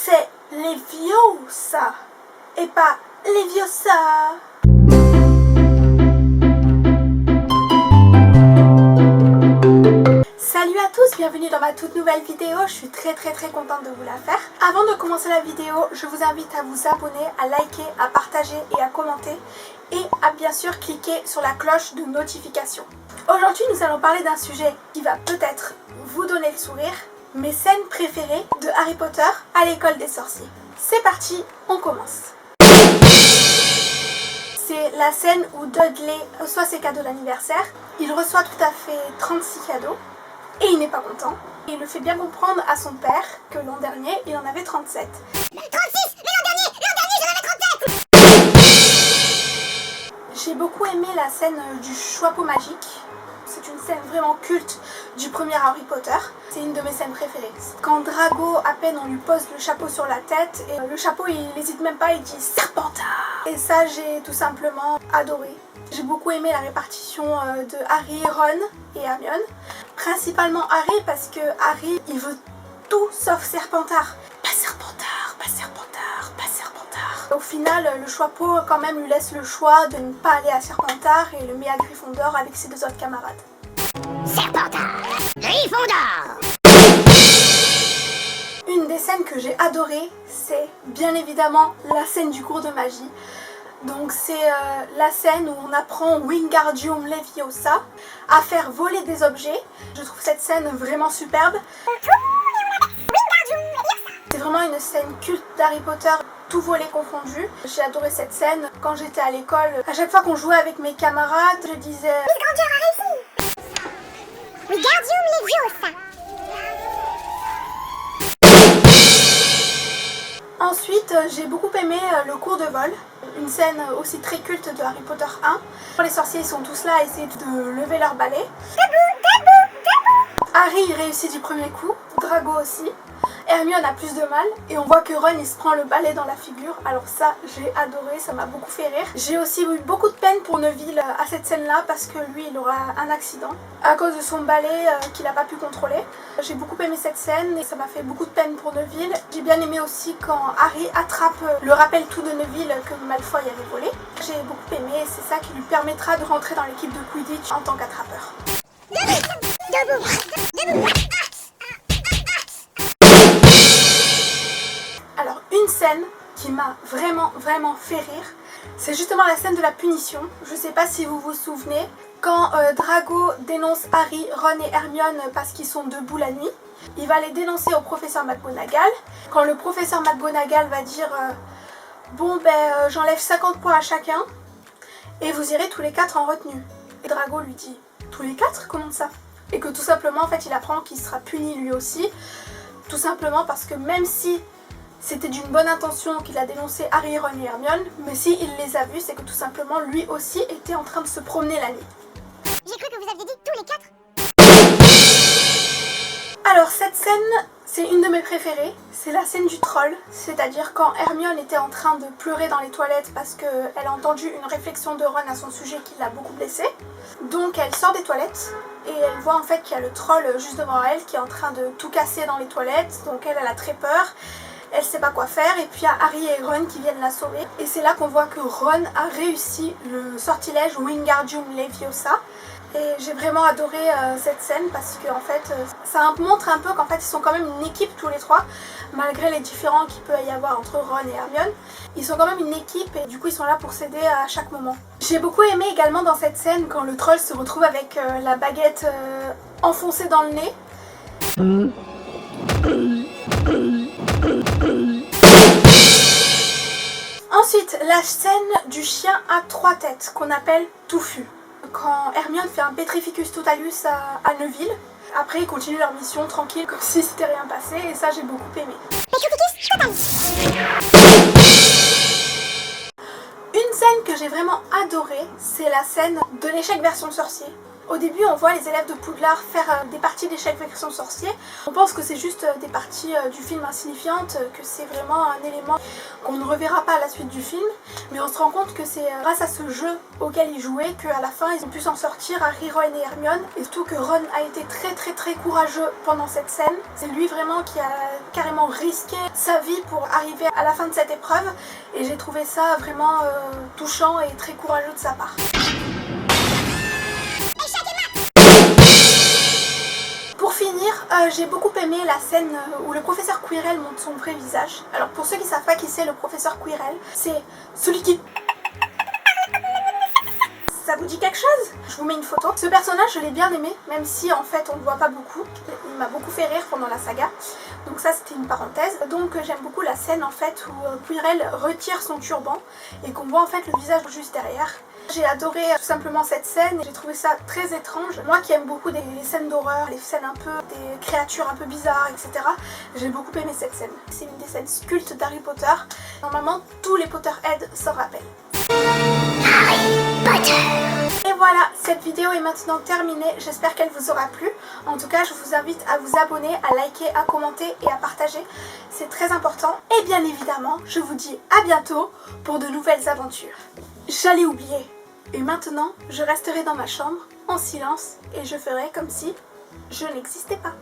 c'est Leviosa et pas Leviosa. Salut à tous, bienvenue dans ma toute nouvelle vidéo, je suis très contente de vous la faire. Avant de commencer la vidéo, je vous invite à vous abonner, à liker, à partager et à commenter et à bien sûr cliquer sur la cloche de notification. Aujourd'hui nous allons parler d'un sujet qui va peut-être vous donner le sourire, mes scènes préférées de Harry Potter à l'école des sorciers. C'est parti, on commence. C'est la scène où Dudley reçoit ses cadeaux d'anniversaire. Il reçoit tout à fait 36 cadeaux. Et il n'est pas content. Il le fait bien comprendre à son père que l'an dernier, il en avait 37. 36! Mais l'an dernier, j'en avais 37! J'ai beaucoup aimé la scène du chapeau magique. C'est une scène vraiment culte du premier Harry Potter. C'est une de mes scènes préférées. Quand Drago, à peine on lui pose le chapeau sur la tête, et le chapeau il n'hésite même pas, il dit Serpentard. Et ça j'ai tout simplement adoré. J'ai beaucoup aimé la répartition de Harry, Ron et Hermione. Principalement Harry parce que Harry il veut tout sauf Serpentard. Pas Serpentard, pas Serpentard, pas Serpentard. Au final le chapeau quand même lui laisse le choix de ne pas aller à Serpentard et le met à Gryffondor avec ses deux autres camarades. Serpentard! Gryffondor! Une des scènes que j'ai adorées, c'est bien évidemment la scène du cours de magie. Donc c'est la scène où on apprend Wingardium Leviosa à faire voler des objets. Je trouve cette scène vraiment superbe. C'est vraiment une scène culte d'Harry Potter, tout volet confondu. J'ai adoré cette scène. Quand j'étais à l'école, à chaque fois qu'on jouait avec mes camarades, je disais Wingardium a réussi! Wingardium Leviosa! Ensuite, j'ai beaucoup aimé le cours de vol. Une scène aussi très culte de Harry Potter 1. Les sorciers sont tous là à essayer de lever leur balai. Harry il réussit du premier coup, Drago aussi. Hermione a plus de mal et on voit que Ron il se prend le balai dans la figure. Alors ça j'ai adoré, ça m'a beaucoup fait rire. J'ai aussi eu beaucoup de peine pour Neville à cette scène là parce que lui il aura un accident à cause de son balai qu'il n'a pas pu contrôler. J'ai beaucoup aimé cette scène et ça m'a fait beaucoup de peine pour Neville. J'ai bien aimé aussi quand Harry attrape le rappel tout de Neville que Malfoy avait volé. J'ai beaucoup aimé et c'est ça qui lui permettra de rentrer dans l'équipe de Quidditch en tant qu'attrapeur. Alors une scène qui m'a vraiment fait rire, c'est justement la scène de la punition. Je sais pas si vous vous souvenez, quand Drago dénonce Harry, Ron et Hermione parce qu'ils sont debout la nuit, il va les dénoncer au professeur McGonagall. Quand le professeur McGonagall va dire bon ben j'enlève 50 points à chacun et vous irez tous les 4 en retenue. Et Drago lui dit tous les 4 comment ça? Et que tout simplement en fait il apprend qu'il sera puni lui aussi, tout simplement parce que même si c'était d'une bonne intention qu'il a dénoncé Harry, Ron et Hermione, mais si il les a vus, c'est que tout simplement lui aussi était en train de se promener la nuit. J'ai cru que vous aviez dit tous les 4. Alors cette scène, c'est une de mes préférées, c'est la scène du troll, c'est-à-dire quand Hermione était en train de pleurer dans les toilettes parce qu'elle a entendu une réflexion de Ron à son sujet qui l'a beaucoup blessée. Donc elle sort des toilettes et elle voit en fait qu'il y a le troll juste devant elle qui est en train de tout casser dans les toilettes, donc elle a très peur. Elle sait pas quoi faire et puis il y a Harry et Ron qui viennent la sauver. Et c'est là qu'on voit que Ron a réussi le sortilège Wingardium Leviosa. Et j'ai vraiment adoré cette scène parce que en fait, ça montre un peu qu'en fait ils sont quand même une équipe tous les trois. Malgré les différends qu'il peut y avoir entre Ron et Hermione, ils sont quand même une équipe et du coup ils sont là pour s'aider à chaque moment. J'ai beaucoup aimé également dans cette scène quand le troll se retrouve avec la baguette enfoncée dans le nez. Ensuite, la scène du chien à 3 têtes qu'on appelle Touffu. Quand Hermione fait un Petrificus Totalus à Neville, après ils continuent leur mission tranquille comme si c'était rien passé et ça j'ai beaucoup aimé. Petrificus Totalus! Une scène que j'ai vraiment adorée, c'est la scène de l'échec version sorcier. Au début, on voit les élèves de Poudlard faire des parties d'échecs version sorcier. On pense que c'est juste des parties du film insignifiantes, que c'est vraiment un élément qu'on ne reverra pas à la suite du film. Mais on se rend compte que c'est grâce à ce jeu auquel ils jouaient qu'à la fin, ils ont pu s'en sortir, Harry, Ron et Hermione. Et surtout que Ron a été très courageux pendant cette scène. C'est lui vraiment qui a carrément risqué sa vie pour arriver à la fin de cette épreuve. Et j'ai trouvé ça vraiment touchant et très courageux de sa part. Pour finir, j'ai beaucoup aimé la scène où le professeur Quirrell montre son vrai visage. Alors pour ceux qui ne savent pas qui c'est le professeur Quirrell, c'est celui qui... Ça vous dit quelque chose? Je vous mets une photo. Ce personnage, je l'ai bien aimé, même si en fait on ne le voit pas beaucoup. Il m'a beaucoup fait rire pendant la saga. Donc ça c'était une parenthèse. Donc j'aime beaucoup la scène en fait où Quirrell retire son turban et qu'on voit en fait le visage juste derrière. J'ai adoré tout simplement cette scène, j'ai trouvé ça très étrange. Moi qui aime beaucoup les scènes d'horreur, les scènes un peu, des créatures un peu bizarres, etc. J'ai beaucoup aimé cette scène. C'est une des scènes cultes d'Harry Potter. Normalement, tous les Potterheads s'en rappellent. Harry Potter. Et voilà, cette vidéo est maintenant terminée. J'espère qu'elle vous aura plu. En tout cas, je vous invite à vous abonner, à liker, à commenter et à partager. C'est très important. Et bien évidemment, je vous dis à bientôt pour de nouvelles aventures. J'allais oublier. Et maintenant, je resterai dans ma chambre, en silence, et je ferai comme si je n'existais pas.